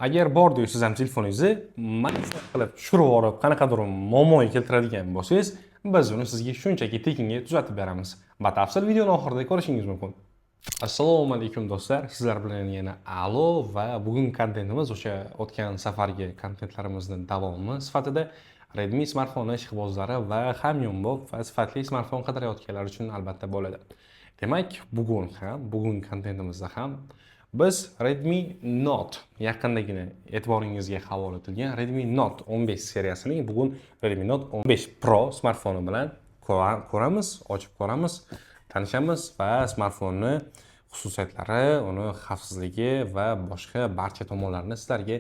Agar bordi siz ham telefoningizni maksat qilib tushirib yuborib, qanaqadir muammoga keltiradigan bo'lsangiz, biz uni sizga shunchaki tekinga tuzatib beramiz. Batafsil videoni oxirida ko'rishingiz mumkin. Assalomu alaykum do'stlar. Sizlar bilan yana Alo va bugungi kontentimiz o'sha o'tgan safargi kontentlarimizning davomi sifatida Redmi smartfoni ishqibozlari va hamyonbop va sifatli smartfon qidirayotganlar uchun albatta bo'ladi. Demak, bugungi kontentimizda ham biz Redmi Note yaqindagina e'tiboringizga havola etilgan Redmi Note 15 seriyasining bugun Redmi Note 15 Pro smartfoni bilan ko'ramiz, ochib ko'ramiz, tanishamiz va smartfonni xususiyatlari, uni xavfsizligi va boshqa barcha tomonlarini sizlarga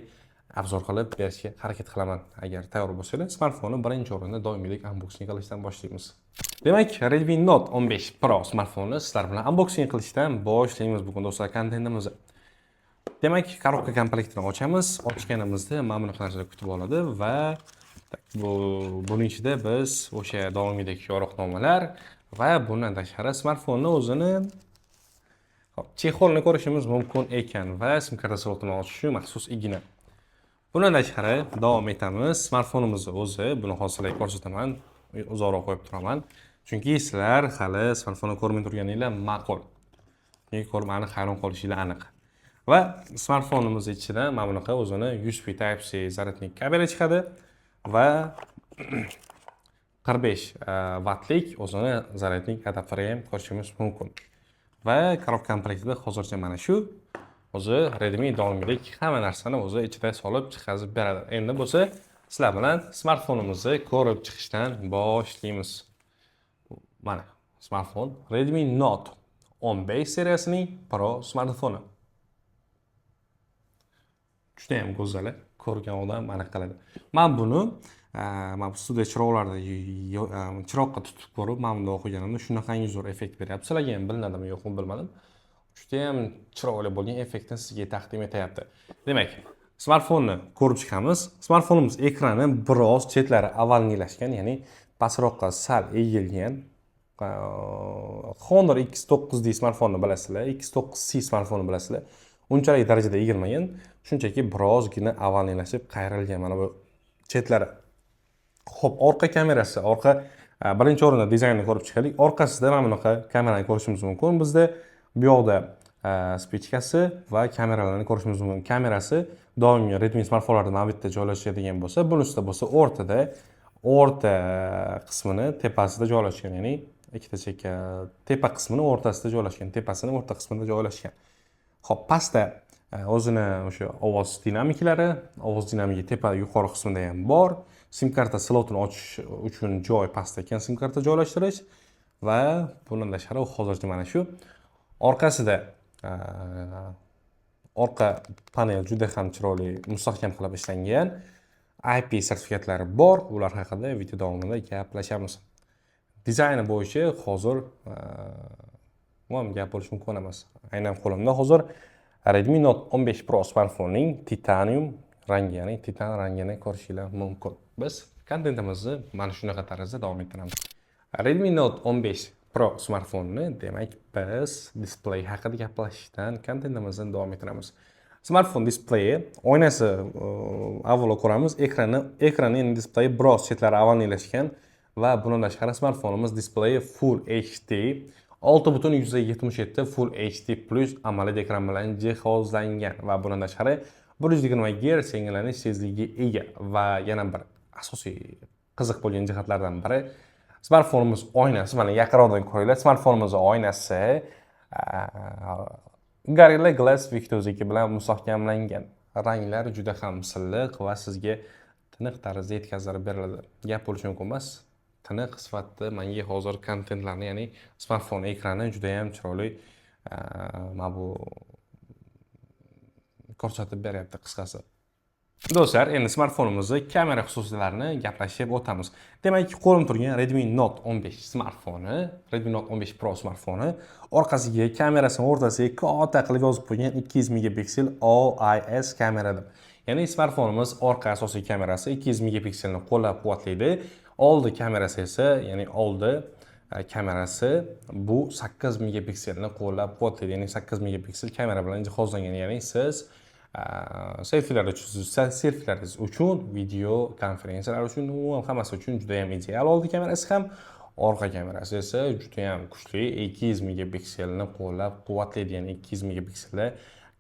obzor qilib berishga harakat qilaman. Agar tayyor bo'lsangiz, smartfonni birinchi o'rinda doimgidek unboxing qilishdan boshlaymiz. Demak, Redmi Note 15 Pro smartfonni sizlar bilan unboxing qilishdan boshlaymiz bugun do'stlar kontentimizni. Demak, korobka komplektini ochamiz. Ochganimizda mana bunaqa narsalar kutib oladi va buning ichida biz o'sha doimgidek yo'riqnomalar va bundan tashqari smartfonni o'zini chexolni ko'rishimiz mumkin ekan va sim karta slotini ochish uchun maxsus igna. Bundan tashqari davom etamiz. Smartfonimizni o'zi, buni hozirlik ko'rsataman, uzoqroq qo'yib turaman. Chunki sizlar hali smartfonni ko'rmay turganinglar ma'qul. Chunki ko'rmani hayron qolishinglar aniq. Va smartfonimiz ichida mana bunaqa o'zini USB Type-C zaryadnik kabeli chiqadi va 45 wattlik o'zini zaryadnik adapteri ham ko'rishimiz mumkin. Va korobka komplektida hozircha mana shu o'zi Redmi doimgidek hamma narsani o'zi ichida solib chiqazib beradi. Endi bo'lsa sizlar bilan smartfonimizni ko'rib chiqishdan boshlaymiz. Mana smartfon Redmi Note 15 seriyasining Pro smartfoni. Juda ham go'zal, ko'rgan odam aniq qiladi. Men buni studiya chiroqlarida chiroqqa tutib ko'rib, men bunda o'qiganimda shunaqangi zo'r effekt beryapti. Sizlarga ham bilinadimi yo'qmi bilmadim. Juda ham chiroyli bo'lgan effektni sizga taqdim etyapti. Demak, smartfonni ko'rib chiqamiz. Smartfonimiz ekrani biroz chetlari avalniylashgan, ya'ni pastroqqa sal egilgan. Honor X9D smartfonni bilasizlar, X9C smartfonni bilasizlar. Unchalik darajada egilmagan, shunchaki birozgina avalniylashib qayrilgan mana bu chetlari. Xo'p, orqa kamerasi, birinchi o'rinda dizaynni ko'rib chiqaylik. Orqasida mana bunaqa kamerani ko'rishimiz mumkin. Bizda bu yoqda spichkasi va kameralarni ko'rishimiz mumkin. Kamerasi doimiy Redmi smartfonlarida navbatda joylashadigan bo'lsa, buning ustida bo'lsa o'rta qismini tepasida joylashgan, ya'ni ikkita chekka tepa qismini o'rtasida joylashgan, tepasini o'rta qismida joylashgan. Xo'p, pastda o'zini o'sha ovoz dinamiklari, ovoz dinamiki tepa yuqori qismida ham bor. Sim karta slotini ochish uchun joy pastda ekan sim karta joylashtirish va bundan tashqari hozircha mana shu orqasida orqa panel juda ham chiroyli, mustahkam qilib ishlangan. IP sertifikatlari bor. Ular haqida video davomida gaplashamiz. Dizayni bo'yicha hozir gap bo'lish mumkin emas. Aynan qo'limda hozir Redmi Note 15 Pro smartfonining titanium rangi, ya'ni titan rangini ko'rishingiz mumkin. Biz kontentimizni mana shunaqa tarzda davom ettiramiz. Redmi Note 15 Pro smartfonini, demak, biz displey haqida gaplashishdan kontentimizni davom ettiramiz. Smartfon displeyi, oynasi avvalo ko'ramiz, ekrani displeyi biroz chetlari avalniylashgan va bundan tashqari smartfonimiz displeyi Full HD 6.177 Full HD Plus AMOLED ekran bilan jihozlangan va bundan tashqari 120 Hz yangranish tezligiga ega va yana bir asosiy qiziq bo'lgan jihatlardan biri smartfonimiz oynasi. Mana yaqinroqdan ko'ringlar, smartfonimiz oynasi Gorilla Glass Victus 2 bilan mustahkamlangan. Ranglar juda ham silliq va sizga tiniq tarzda yetkazib beriladi. Gap bo'lishi mumkin emas. Tiniq sifatida menga hozir kontentlarni, ya'ni smartfon ekrani juda ham chiroyli mana bu ko'rsatib beryapti qisqasi. Do'stlar, endi smartfonimizni kamera xususiyatlarini gaplashib o'tamiz. Demak, qo'lim turgan Redmi Note 15 smartfoni, Redmi Note 15 Pro smartfoni orqasiga kamerasini o'rtasiga katta qilib yozib qo'ygan 200 megapiksel OIS kameradir. Ya'ni smartfonimiz orqa asosiy kamerasi 200 megapikselni qo'llab-quvvatlaydi. Oldi kamerasi esa, ya'ni oldi kamerasi bu 8 megapikselni qo'llab-quvvatlaydi. Ya'ni 8 megapiksel kamera bilan jihozlangan. Ya'ni siz selfilaringiz uchun, video konferensiyalar uchun, umuman hammasi uchun juda ham ideal oldi kamerasi ham. Orqa kamerasi esa juda ham kuchli, 200 megapikselni qo'llab-quvvatlaydigan 200 megapikselda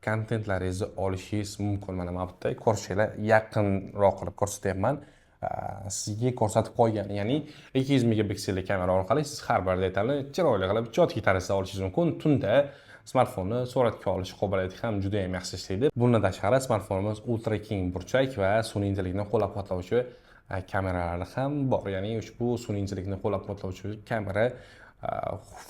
kontentlaringizni olishingiz mumkin. Mana bu yerda ko'rishinglar, yaqinroq qilib ko'rsatyapman. Sizga ko'rsatib qo'ygan, ya'ni 200 megapikselli kamera orqali siz har bir detalni chiroyli qilib chotki tarzda olishingiz mumkin. Tunda smartfonni suratga olish qobiliyati ham juda ham yaxshi ishlaydi. Bundan tashqari smartfonimiz ultra keng burchak va sun'iy intellektni qo'llab-quvvatlovchi kameralari ham bor. Ya'ni ushbu sun'iy intellektni qo'llab-quvvatlovchi kamera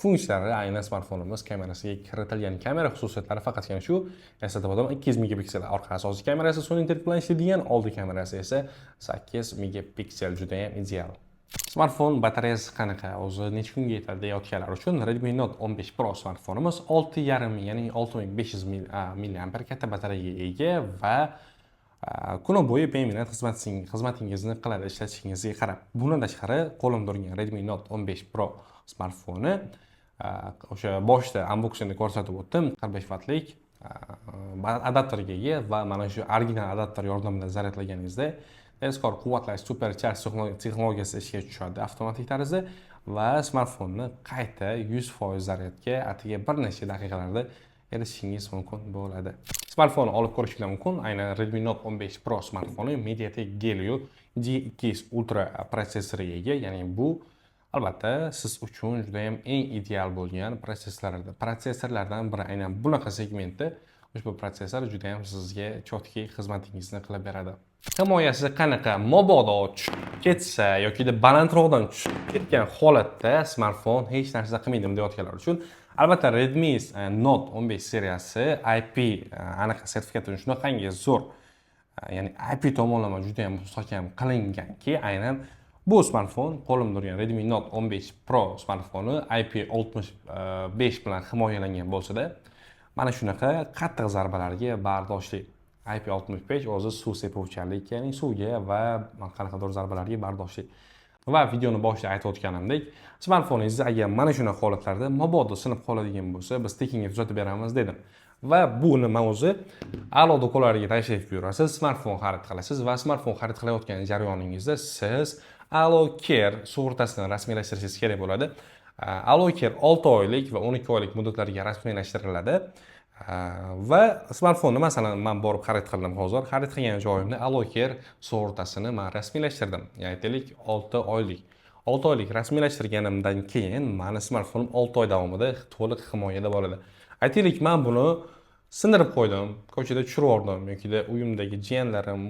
funksiyalari aynan smartfonimiz kamerasiga kiritilgan. Kamera xususiyatlari faqatgina shu. Eslatib o'taman, 200 megapiksel orqa asosiy kamerasi sun'iy intellekt bilan ishlaydigan, oldi kamerasi esa 8 megapiksel, juda ham ideal. Smartfon batareyasi qanaqa? O'zi necha kunga yetadi deyotganlar uchun Redmi Note 15 Pro smartfonimiz 6,5 ya'ni 6500 mAh katta batareyaga ega va kun bo'yi beminat xizmatingizni qiladi ishlatishingizga qarab. Bundan tashqari qo'limda turgan Redmi Note 15 Pro smartfoni o'sha boshda unboxingda ko'rsatib o'tdim, 45 vatlik adapterga ega va mana shu original adapter yordamida zaryadlaganingizda tezkor quvvatlash supercharj texnologiyasi ishga tushadi avtomatik tarzda va smartfonni qayta 100% zaryadga atigi bir necha daqiqalarda erishishingiz mumkin bo'ladi. Smartfonni olib ko'rishingiz mumkin. Aynan Redmi Note 15 Pro smartfoni MediaTek Helio G200 Ultra protsessoriga ega, ya'ni bu albatta siz uchun juda ham eng ideal bo'lgan protsessorlardan biri. Aynan bunaqa segmentda ushbu protsessor juda ham sizga chotki xizmatingizni qilib beradi. Himoyasi qanaqa? Mabodo tushib ketsa yoki balandroqdan tushib ketgan holatda smartfon hech narsa qilmaydi deyotganlar uchun albatta Redmi Note 15 seriyasi IP aniq sertifikati shunaqangi zo'r, ya'ni IP tomonlama juda ham mustahkam qilinganki, aynan bu smartfon qo'limda turgan Redmi Note 15 Pro smartfoni IP65 bilan himoyalangan bo'lsa-da, mana shunaqa qattiq zarbalarga bardoshli. IP65 o'zi suv sepuvchanlik, ya'ni suvga va qanaqadir zarbalarga bardoshli. Va videoni boshida aytib o'tganimdek, smartfoningiz agar mana shunaqa holatlarda mabodo sinib qoladigan bo'lsa, biz tekinga tuzatib beramiz dedim. Va bu nima o'zi? A'lo do'konlarga tashrif buyurasiz, smartfon xarid qilasiz va smartfon xarid qilayotgan jarayoningizda siz AlloCare sug'urtasini rasmiylashtirishingiz kerak bo'ladi. AlloCare 6 oylik va 12 oylik muddatlarga rasmiylashtiriladi. Va smartfonni masalan men borib xarid qildim hozir. Xarid qilgan joyimda AlloCare sug'urtasini men rasmiylashtirdim. Ya'ni aytaylik 6 oylik. 6 oylik rasmiylashtirganimdan keyin meni smartfonim 6 oy davomida to'liq himoyada bo'ladi. Aytaylik men buni sindirib qo'ydim, ko'chada tushirib yubordim yoki uyimdagi jiyanlarim,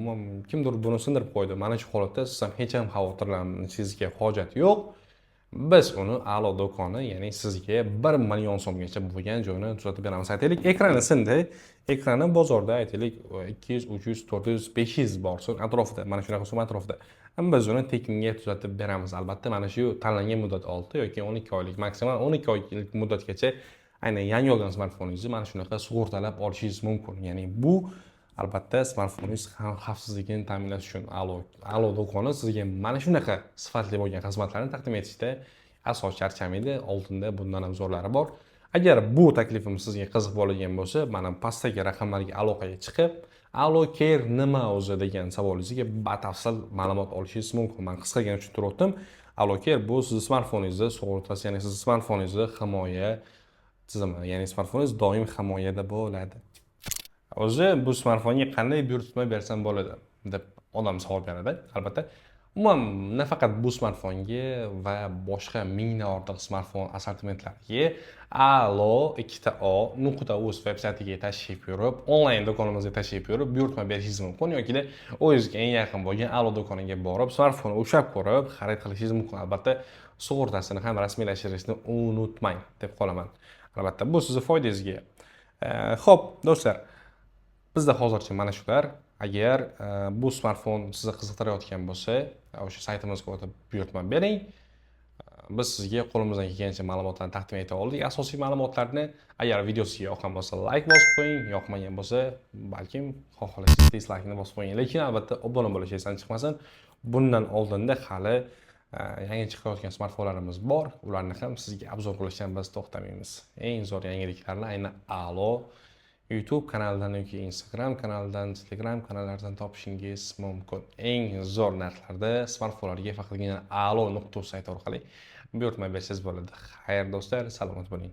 kimdir buni sindirib qo'ydi. Mana shu holatda siz ham hech ham xavotirlanishingizga hojat yo'q. Biz uni a'lo do'koni, ya'ni sizga 1 million so'mgacha bo'lgan joyini tuzatib beramiz. Aytaylik, ekrani sindi. Ekrani bozorda aytaylik 200, 300, 400, 500 bor so'm atrofida, mana shunaqa so'm atrofida. Biz uni tekinga tuzatib beramiz. Albatta, mana shu tanlangan muddat 6 yoki 12 oylik, maksimal 12 oylik muddatgacha aynan yangi olgan smartfoningizni mana shunaqa sug'urtalab olishingiz mumkin. Ya'ni bu albatta smartfoningiz xavfsizligini ta'minlash uchun a'lo do'koni sizga mana shunaqa sifatli bo'lgan xizmatlarni taqdim etishda asos charchamaydi. Oldinda bundan ham zo'rlari bor. Agar bu taklifim sizga qiziq bo'lgan bo'lsa, mana pastdagi raqamlarga aloqaga chiqib, AlloCare nima o'zi degan savolingizga batafsil ma'lumot olishingiz mumkin. Men qisqagina tushuntirib o'tdim. AlloCare bu sizning smartfoningizni sug'urtasi, ya'ni sizning smartfoningizni himoya tizimi, ya'ni smartfoningiz doim himoyada bo'ladi. O'zi bu smartfonga qanday buyurtma bersam bo'ladi deb odam savol beradi. Albatta, umuman nafaqat bu smartfonga va boshqa mingdan ortiq smartfon assortimentlariga allo2o.uz veb-saytiga tashrif buyurib, onlayn do'konimizga tashrif buyurib buyurtma berishingiz mumkin yoki o'zingizga eng yaqin bo'lgan allo do'koniga borib smartfonni o'xshab ko'rib xarid qilishingiz mumkin. Albatta, sug'urtasini ham rasmiylashtirishni unutmang deb qolaman. Albatta, bu sizning foydangizga. Xo'p, do'stlar, bizda hozircha mana shular. Agar bu smartfon sizni qiziqtirayotgan bo'lsa, o'sha saytimizga o'tib buyurtma bering. Biz sizga qo'limizdan kelgancha ma'lumotlarni taqdim eta oldik. Asosiy ma'lumotlarni agar videosiga yoqqan bo'lsa, like bosib qo'ying, yoqmagan bo'lsa, balkim xohlasangiz dislike'ni bosib qo'ying. Lekin albatta obuna bo'lish esdan chiqmasin. Bundan oldinda hali yangi chiqayotgan smartfonlarimiz bor. Ularni ham sizga obzor qilishdan biz to'xtamaymiz. Eng zo'r yangiliklarni aynan a'lo YouTube kanalidan yoki Instagram kanalidan, Telegram kanallaridan topishingiz mumkin. Eng zo'r narxlarda smartfonlarga faqatgina alo.uz sayti orqali buyurtma bersangiz bo'ladi. Xayr do'stlar, salomat bo'ling.